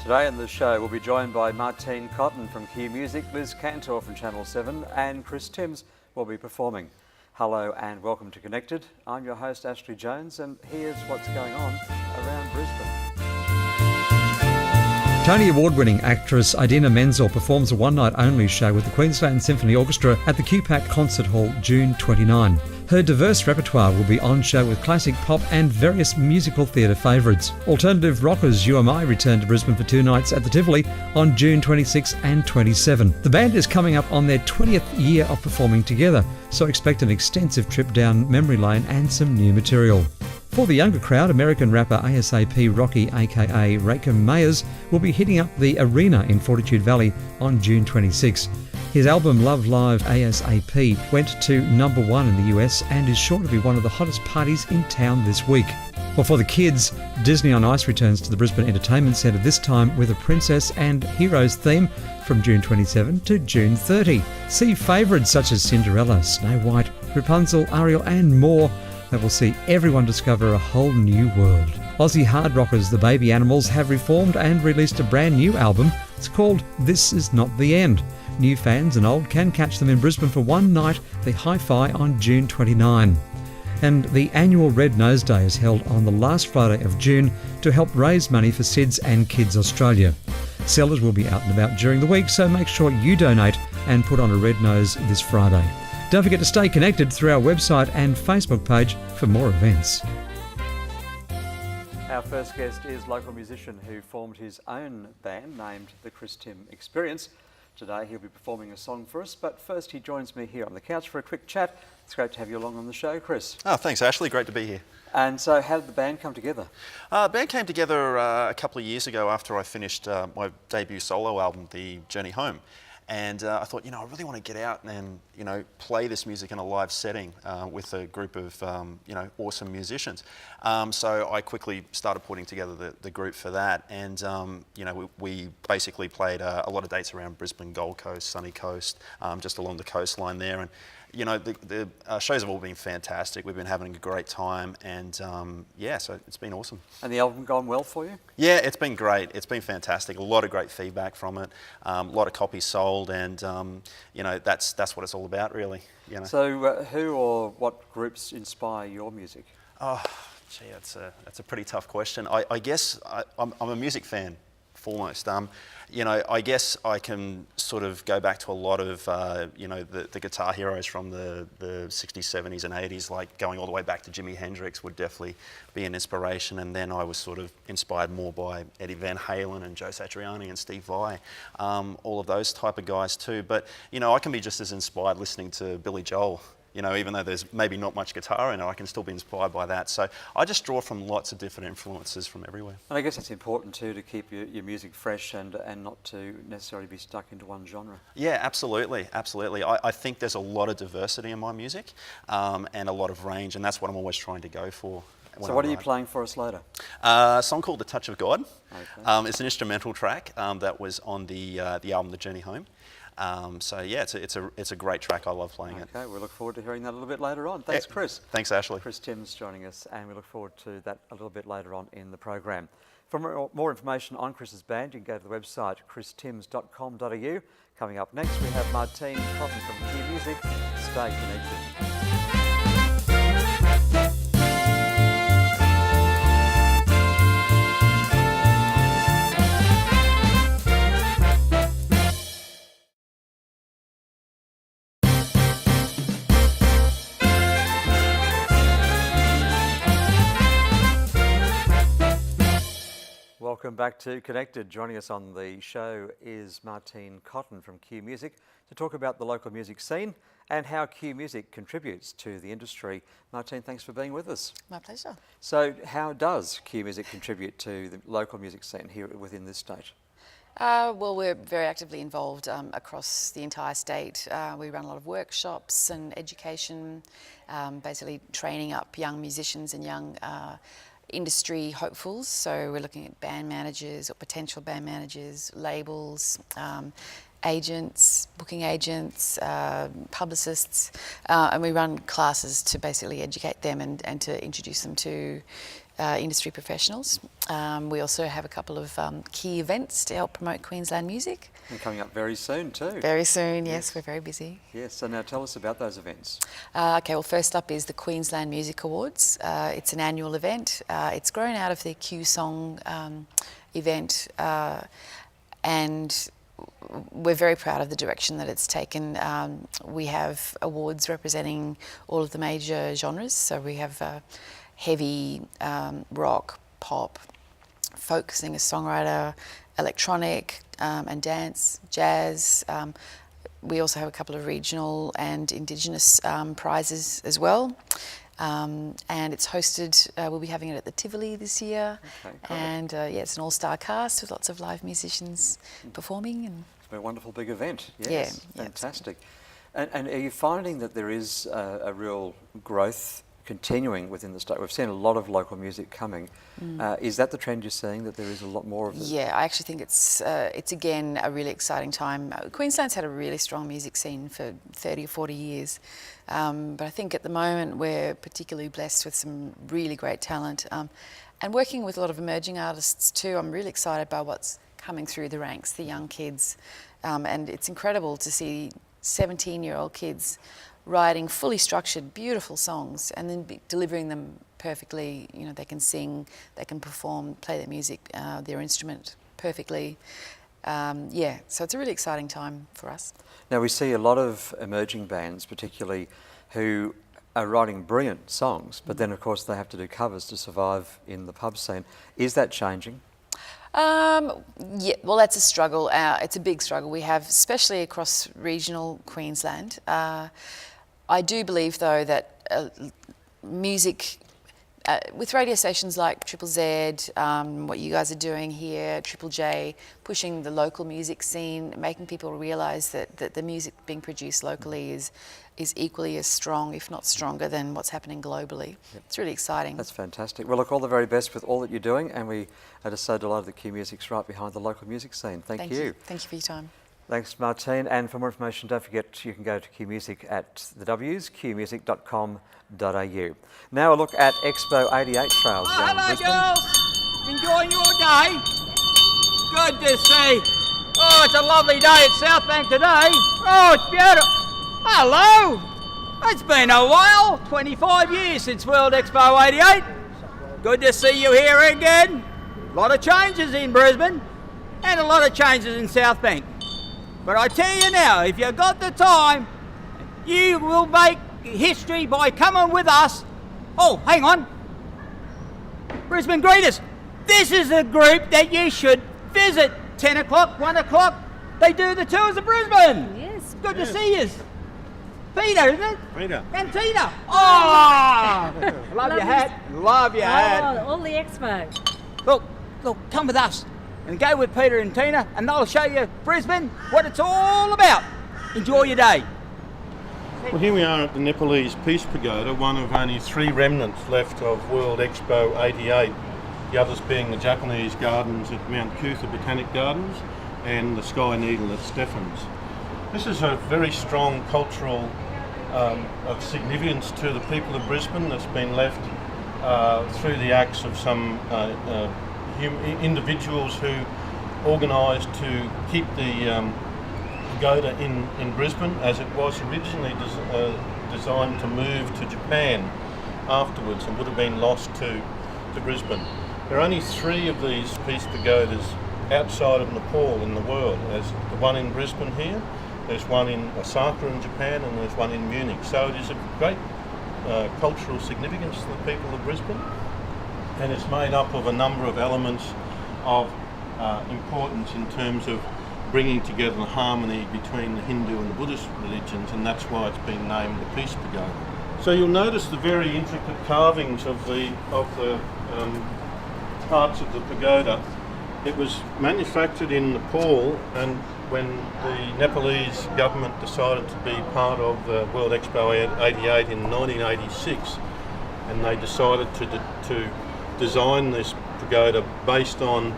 Today in the show we'll be joined by Martine Cotton from Q Music, Liz Cantor from Channel 7 and Chris Timms will be performing. Hello and welcome to Connected. I'm your host Ashley Jones and here's what's going on around Brisbane. Tony Award-winning actress Idina Menzel performs a one-night-only show with the Queensland Symphony Orchestra at the QPAC Concert Hall June 29. Her diverse repertoire will be on show with classic pop and various musical theatre favourites. Alternative rockers UMI return to Brisbane for 2 nights at the Tivoli on June 26 and 27. The band is coming up on their 20th year of performing together, so expect an extensive trip down memory lane and some new material. For the younger crowd, American rapper ASAP Rocky aka Rakim Mayers will be hitting up the arena in Fortitude Valley on June 26. His album Love Live ASAP went to #1 in the US and is sure to be one of the hottest parties in town this week. Well, for the kids, Disney on Ice returns to the Brisbane Entertainment Centre, this time with a Princess and Heroes theme from June 27 to June 30. See favourites such as Cinderella, Snow White, Rapunzel, Ariel and more that will see everyone discover a whole new world. Aussie hard rockers The Baby Animals have reformed and released a brand new album. It's called This Is Not The End. New fans and old can catch them in Brisbane for one night, the Hi-Fi on June 29. And the annual Red Nose Day is held on the last Friday of June to help raise money for SIDS and Kids Australia. Sellers will be out and about during the week, so make sure you donate and put on a red nose this Friday. Don't forget to stay connected through our website and Facebook page for more events. Our first guest is local musician who formed his own band named the Chris Tim Experience. Today he'll be performing a song for us, but first he joins me here on the couch for a quick chat. It's great to have you along on the show, Chris. Oh, thanks Ashley, great to be here. And so how did the band come together? The band came together a couple of years ago after I finished my debut solo album, The Journey Home. And I thought, I really want to get out and, play this music in a live setting with a group of, awesome musicians. So I quickly started putting together the group for that. And, we basically played a lot of dates around Brisbane, Gold Coast, Sunny Coast, just along the coastline there. And, the shows have all been fantastic. We've been having a great time and so it's been awesome. And the album gone well for you? Yeah, it's been great. It's been fantastic. A lot of great feedback from it. A lot of copies sold and, that's what it's all about really. So who or what groups inspire your music? Oh, gee, that's a pretty tough question. I guess I'm a music fan. Foremost. I guess I can sort of go back to a lot of, the guitar heroes from the 60s, 70s and 80s, like going all the way back to Jimi Hendrix would definitely be an inspiration. And then I was sort of inspired more by Eddie Van Halen and Joe Satriani and Steve Vai, all of those type of guys too. But, I can be just as inspired listening to Billy Joel. Even though there's maybe not much guitar in it, I can still be inspired by that. So I just draw from lots of different influences from everywhere. And I guess it's important too to keep your music fresh and not to necessarily be stuck into one genre. Yeah, absolutely, absolutely. I think there's a lot of diversity in my music and a lot of range, and that's what I'm always trying to go for. So what are you playing for us later? A song called The Touch of God. Okay. It's an instrumental track that was on the album The Journey Home. It's a great track. I love playing it. Okay, we look forward to hearing that a little bit later on. Thanks, Chris. Thanks, Ashley. Chris Timms joining us, and we look forward to that a little bit later on in the program. For more information on Chris's band, you can go to the website christimms.com.au. Coming up next, we have Martine Cotton from Q Music. Stay connected. Welcome back to Connected. Joining us on the show is Martine Cotton from Q Music to talk about the local music scene and how Q Music contributes to the industry. Martine, thanks for being with us. My pleasure. So how does Q Music contribute to the local music scene here within this state? Well, we're very actively involved across the entire state. We run a lot of workshops and education, basically training up young musicians and young industry hopefuls. So we're looking at band managers or potential band managers, labels, agents, booking agents, publicists, and we run classes to basically educate them and to introduce them to industry professionals. We also have a couple of key events to help promote Queensland music. And coming up very soon too. Very soon, yes, we're very busy. Yes, so now tell us about those events. Okay, well, first up is the Queensland Music Awards. It's an annual event. It's grown out of the Q Song event, and we're very proud of the direction that it's taken. We have awards representing all of the major genres. So we have heavy, rock, pop, folk singer-songwriter, electronic and dance, jazz. We also have a couple of regional and Indigenous prizes as well. And it's hosted, we'll be having it at the Tivoli this year. Okay, great. And yeah, it's an all-star cast with lots of live musicians performing. And It's been a wonderful big event. Yes, Yeah, fantastic. And are you finding that there is a real growth continuing within the state? We've seen a lot of local music coming. Is that the trend you're seeing, that there is a lot more of it? Yeah, I actually think it's again a really exciting time. Queensland's had a really strong music scene for 30 or 40 years, but I think at the moment we're particularly blessed with some really great talent, and working with a lot of emerging artists too. I'm really excited by what's coming through the ranks, the young kids, and it's incredible to see 17-year-old kids writing fully structured, beautiful songs and then delivering them perfectly. You know, they can sing, they can perform, play their music, their instrument perfectly. Yeah, so it's a really exciting time for us. Now we see a lot of emerging bands, particularly, who are writing brilliant songs, but then of course they have to do covers to survive in the pub scene. Is that changing? Yeah, well, that's a struggle. It's a big struggle we have, especially across regional Queensland. I do believe, though, that music, with radio stations like Triple Z, what you guys are doing here, Triple J, pushing the local music scene, making people realise that the music being produced locally is equally as strong, if not stronger, than what's happening globally. Yep. It's really exciting. That's fantastic. Well, look, all the very best with all that you're doing, and we are just so delighted that Q Music's right behind the local music scene. Thank you. Thank you for your time. Thanks, Martine. And for more information, don't forget you can go to Q Music at the W's, qmusic.com.au. Now a look at Expo 88 trails down in Hello, Brisbane. girls. Enjoying your day? Good to see. Oh, it's a lovely day at South Bank today. Oh, it's beautiful. Hello. It's been a while. 25 years since World Expo 88. Good to see you here again. A lot of changes in Brisbane and a lot of changes in South Bank. But I tell you now, if you've got the time, you will make history by coming with us. Oh, hang on. Brisbane Greeters. This is a group that you should visit. 10 o'clock, 1 o'clock. They do the tours of Brisbane. Yes. Good to see you. Peter, isn't it? Peter. And Tina. Oh, love your hat. Love your hat. Oh, all the expo. Look, come with us and go with Peter and Tina and they'll show you Brisbane, what it's all about. Enjoy your day. Well, here we are at the Nepalese Peace Pagoda, one of only 3 remnants left of World Expo 88. The others being the Japanese gardens at Mount Cootha Botanic Gardens and the Sky Needle at Stephens. This is a very strong cultural of significance to the people of Brisbane that's been left through the acts of some individuals who organised to keep the pagoda in Brisbane, as it was originally designed to move to Japan afterwards and would have been lost to Brisbane. There are only 3 of these peace pagodas outside of Nepal in the world. There's the one in Brisbane here, there's one in Osaka in Japan, and there's one in Munich. So it is of great cultural significance to the people of Brisbane, and it's made up of a number of elements of importance in terms of bringing together the harmony between the Hindu and the Buddhist religions, and that's why it's been named the Peace Pagoda. So you'll notice the very intricate carvings of the parts of the pagoda. It was manufactured in Nepal, and when the Nepalese government decided to be part of the World Expo 88 in 1986, and they decided to design this pagoda based on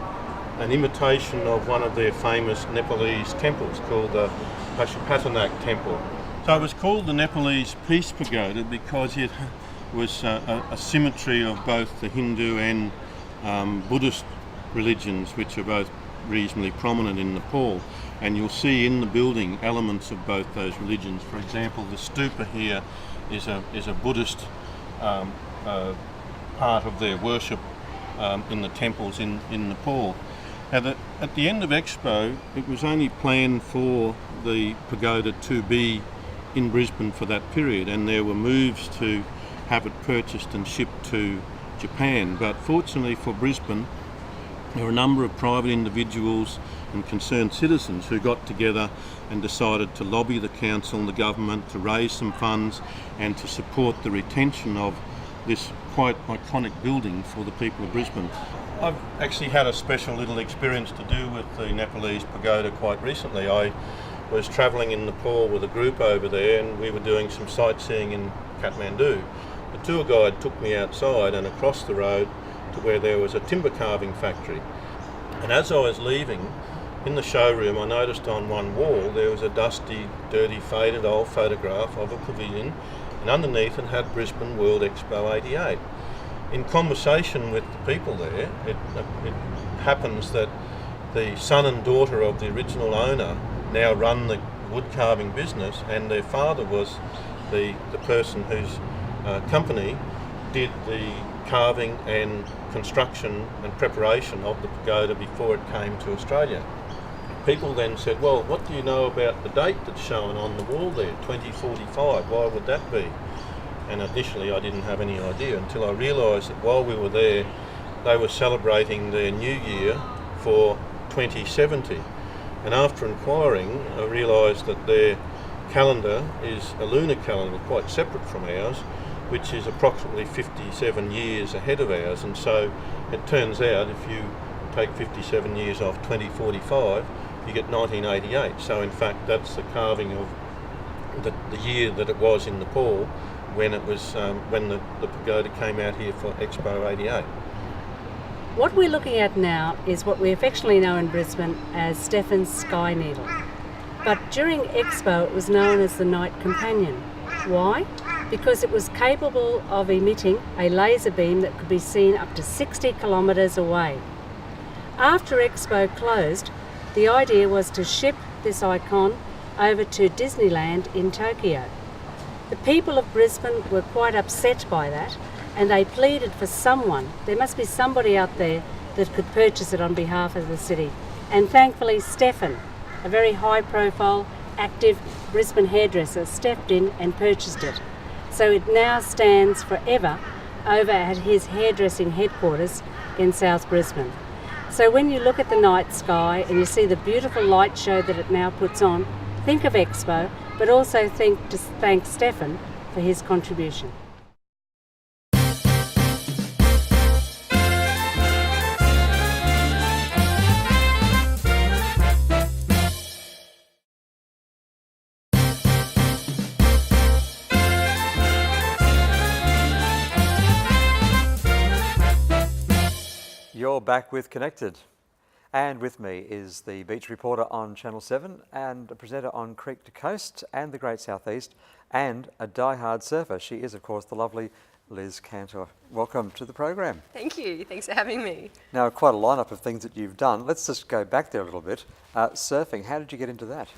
an imitation of one of their famous Nepalese temples called the Pashupatanak Temple. So it was called the Nepalese Peace Pagoda because it was a symmetry of both the Hindu and Buddhist religions, which are both reasonably prominent in Nepal. And you'll see in the building elements of both those religions. For example, the stupa here is a Buddhist part of their worship in the temples in Nepal. Now, at the end of Expo, it was only planned for the pagoda to be in Brisbane for that period, and there were moves to have it purchased and shipped to Japan. But fortunately for Brisbane, there were a number of private individuals and concerned citizens who got together and decided to lobby the council and the government to raise some funds and to support the retention of this quite iconic building for the people of Brisbane. I've actually had a special little experience to do with the Nepalese pagoda quite recently. I was travelling in Nepal with a group over there, and we were doing some sightseeing in Kathmandu. The tour guide took me outside and across the road to where there was a timber carving factory. And as I was leaving, in the showroom, I noticed on one wall there was a dusty, dirty, faded old photograph of a pavilion, and underneath it had Brisbane World Expo 88. In conversation with the people there, it happens that the son and daughter of the original owner now run the wood carving business, and their father was the person whose company did the carving and construction and preparation of the pagoda before it came to Australia. People then said, well, what do you know about the date that's shown on the wall there, 2045, why would that be? And initially I didn't have any idea until I realised that while we were there, they were celebrating their new year for 2070. And after inquiring, I realised that their calendar is a lunar calendar, quite separate from ours, which is approximately 57 years ahead of ours. And so it turns out if you take 57 years off 2045, you get 1988. So in fact, that's the carving of the year that it was in Nepal when it was when the pagoda came out here for Expo 88. What we're looking at now is what we affectionately know in Brisbane as Stefan's Sky Needle. But during Expo it was known as the Night Companion. Why? Because it was capable of emitting a laser beam that could be seen up to 60 kilometres away. After Expo closed, the idea was to ship this icon over to Disneyland in Tokyo. The people of Brisbane were quite upset by that, and they pleaded for someone. There must be somebody out there that could purchase it on behalf of the city. And thankfully Stefan, a very high-profile, active Brisbane hairdresser, stepped in and purchased it. So it now stands forever over at his hairdressing headquarters in South Brisbane. So when you look at the night sky and you see the beautiful light show that it now puts on, think of Expo, but also thank Stefan for his contribution. You're back with Connected. And with me is the beach reporter on Channel 7 and a presenter on Creek to Coast and the Great South East and a die-hard surfer. She is, of course, the lovely Liz Cantor. Welcome to the program. Thank you. Thanks for having me. Now, quite a lineup of things that you've done. Let's just go back there a little bit. Surfing, how did you get into that?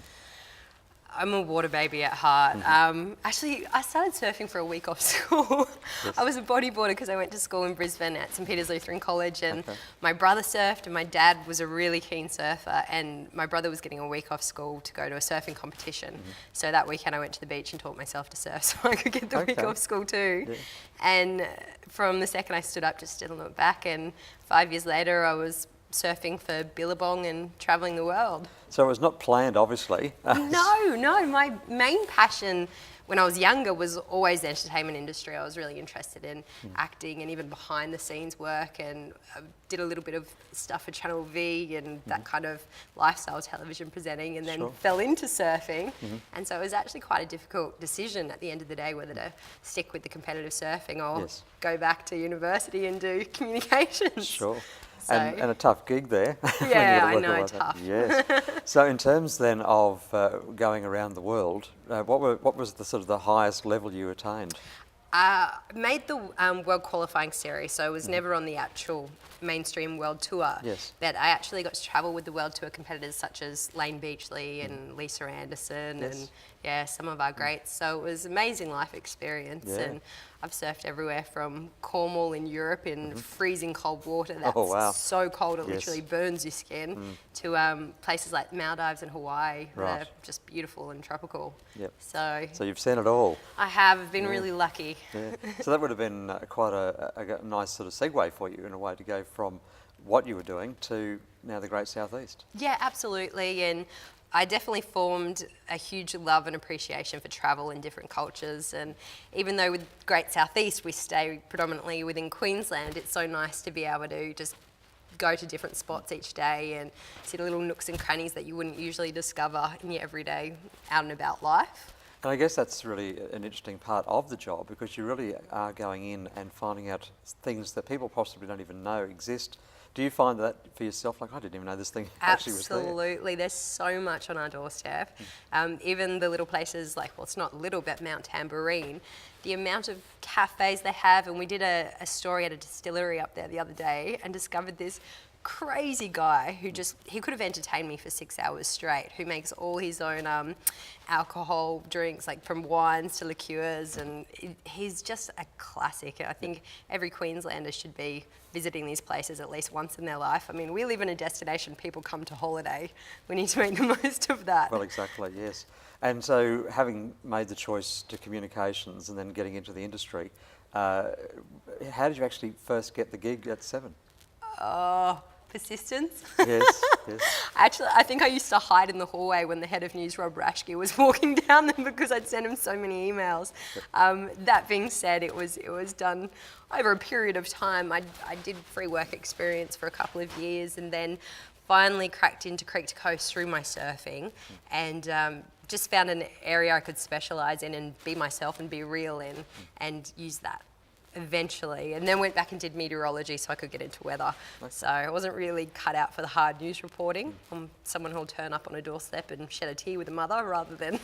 I'm a water baby at heart. Actually, I started surfing for a week off school. Yes. I was a bodyboarder because I went to school in Brisbane at St Peter's Lutheran College, and my brother surfed and my dad was a really keen surfer, and my brother was getting a week off school to go to a surfing competition. So that weekend I went to the beach and taught myself to surf so I could get the week off school too. Yeah. And from the second I stood up, just didn't look back, and 5 years later I was surfing for Billabong and travelling the world. So it was not planned, obviously. No. My main passion when I was younger was always the entertainment industry. I was really interested in acting and even behind the scenes work, and I did a little bit of stuff for Channel V and that kind of lifestyle television presenting, and then fell into surfing. And so it was actually quite a difficult decision at the end of the day whether to stick with the competitive surfing or go back to university and do communications. Sure. So, and a tough gig there. Yeah, I know, tough. Yes. So in terms then of going around the world, what was the sort of the highest level you attained? Made the world qualifying series, so I was never on the actual mainstream world tour. Yes. But I actually got to travel with the world tour competitors such as Lane Beachley and Lisa Anderson and some of our greats. So it was an amazing life experience. Yeah. And I've surfed everywhere from Cornwall in Europe in freezing cold water that's Oh, wow. so cold it Yes. literally burns your skin, to places like Maldives and Hawaii that Right. are just beautiful and tropical. Yep. So So you've seen it all. I have been really lucky. Yeah. So that would have been quite a nice sort of segue for you in a way to go from what you were doing to now the Great Southeast. Yeah, absolutely. And I definitely formed a huge love and appreciation for travel in different cultures. And even though with Great Southeast we stay predominantly within Queensland, it's so nice to be able to just go to different spots each day and see the little nooks and crannies that you wouldn't usually discover in your everyday out and about life. And I guess that's really an interesting part of the job, because you really are going in and finding out things that people possibly don't even know exist. Do you find that for yourself, like, I didn't even know this thing actually was there? Absolutely, there's so much on our doorstep. Even the little places like, well, it's not little, but Mount Tambourine, the amount of cafes they have, and we did a story at a distillery up there the other day and discovered this crazy guy who he could have entertained me for 6 hours straight, who makes all his own alcohol drinks, like from wines to liqueurs, and he's just a classic. I think every Queenslander should be visiting these places at least once in their life. I mean, we live in a destination people come to holiday. We need to make the most of that. Well, exactly, yes. And so having made the choice to communications and then getting into the industry, how did you actually first get the gig at Seven? Persistence. Yes, yes. Actually, I think I used to hide in the hallway when the head of news, Rob Rashke, was walking down them because I'd sent him so many emails. That being said, it was done over a period of time. I did free work experience for a couple of years and then finally cracked into Creek to Coast through my surfing and just found an area I could specialise in and be myself and be real in and use that eventually, and then went back and did meteorology so I could get into weather. Okay. So I wasn't really cut out for the hard news reporting. I'm someone who'll turn up on a doorstep and shed a tear with a mother rather than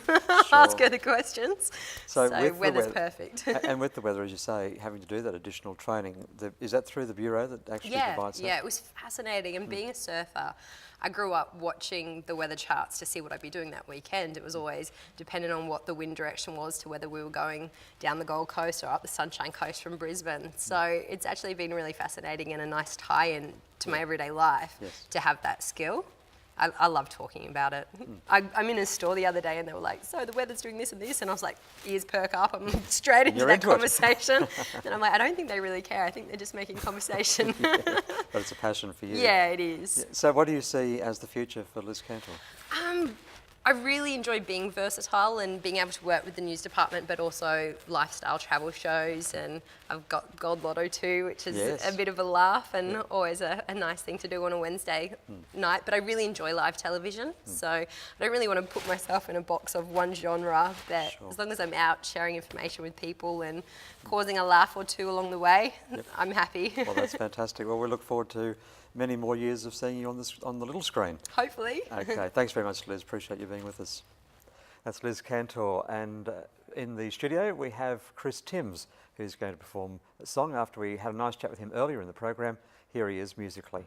ask her the questions. So weather's perfect. And with the weather, as you say, having to do that additional training, is that through the Bureau that actually provides that? Yeah, it was fascinating. And being a surfer, I grew up watching the weather charts to see what I'd be doing that weekend. It was always dependent on what the wind direction was to whether we were going down the Gold Coast or up the Sunshine Coast from Brisbane. So it's actually been really fascinating and a nice tie-in to my everyday life to have that skill. I love talking about it. I'm in a store the other day and they were like, so the weather's doing this and this, and I was like, ears perk up, I'm straight into that conversation. And I'm like, I don't think they really care, I think they're just making conversation. But it's a passion for you. Yeah, it is. Yeah. So what do you see as the future for Liz Cantor? I really enjoy being versatile and being able to work with the news department, but also lifestyle travel shows. And I've got Gold Lotto too, which is a bit of a laugh and always a nice thing to do on a Wednesday night. But I really enjoy live television, so I don't really want to put myself in a box of one genre. But as long as I'm out sharing information with people and causing a laugh or two along the way, I'm happy. Well, that's fantastic. Well, we look forward to many more years of seeing you on the little screen. Hopefully. Okay, thanks very much, Liz. Appreciate you being with us. That's Liz Cantor, and in the studio we have Chris Timms, who's going to perform a song after we had a nice chat with him earlier in the program. Here he is musically.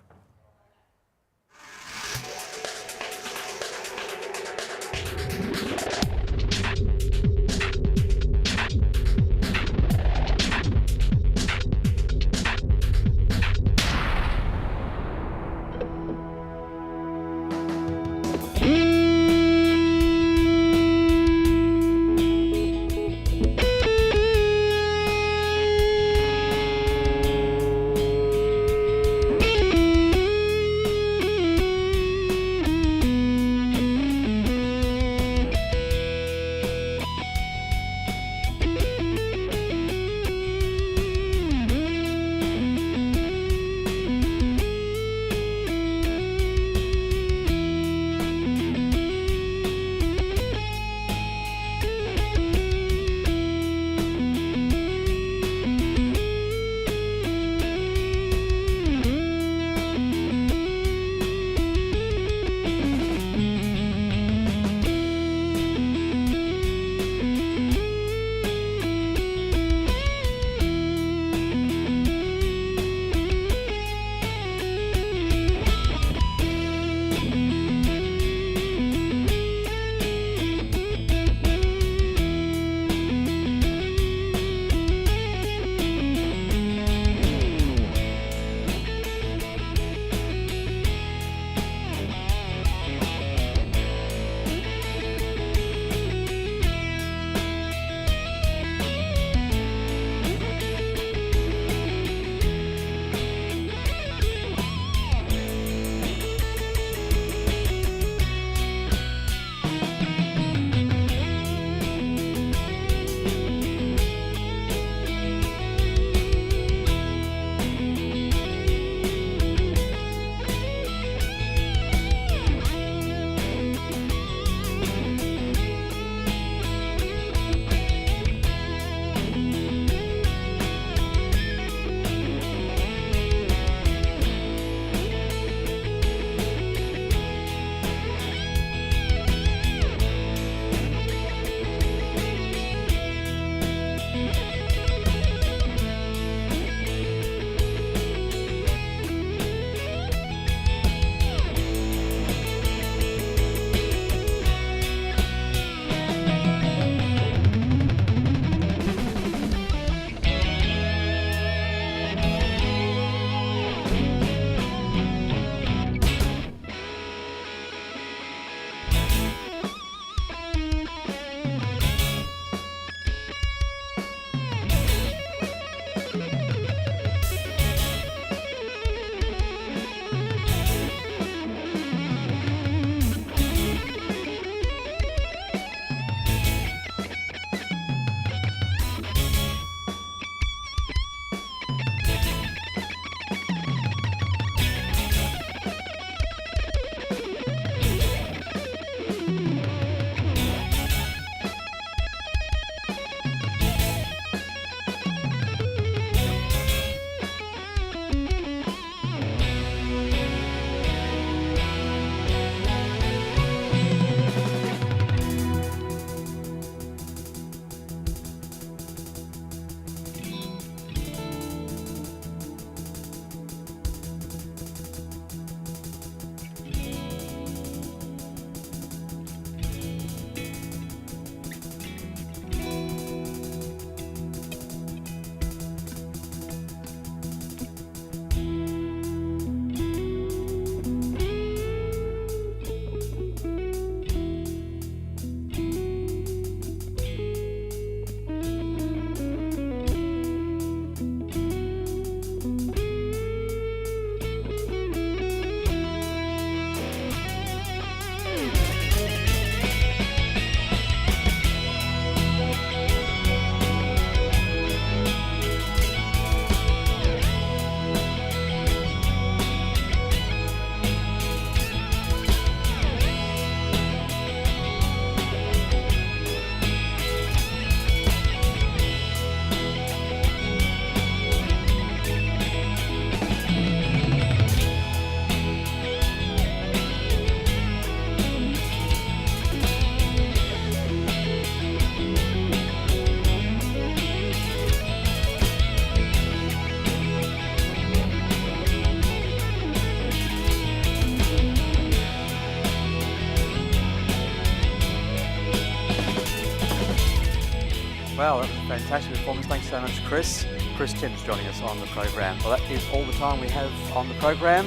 Well, that was a fantastic performance. Thanks so much, Chris. Chris Timms joining us on the program. Well, that is all the time we have on the program.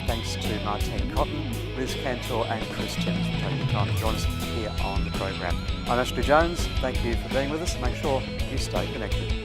Thanks to Martine Cotton, Liz Cantor and Chris Timms for taking the time to join us here on the program. I'm Ashley Jones. Thank you for being with us. Make sure you stay connected.